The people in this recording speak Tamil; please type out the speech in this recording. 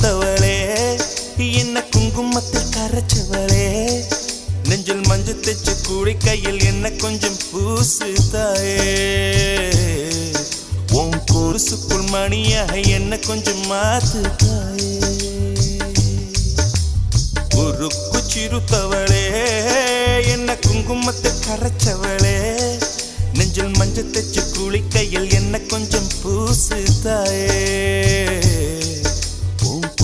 சிறுத்தவளே என்ன குங்குமத்தில் கரைச்சவளே நெஞ்சில் மஞ்சள் தைச்சு கூடி கையில் என்ன கொஞ்சம் பூசு தாயே உன் கொலுசுக்குள் மணியாக என்ன கொஞ்சம் மாத்து தாயே உருக்கு சிறுத்தவளே என்ன குங்குமத்தில் கரைச்சவளே நெஞ்சில் மஞ்சள் தைச்சு கூலி கையில் என்ன கொஞ்சம் பூசு தாயே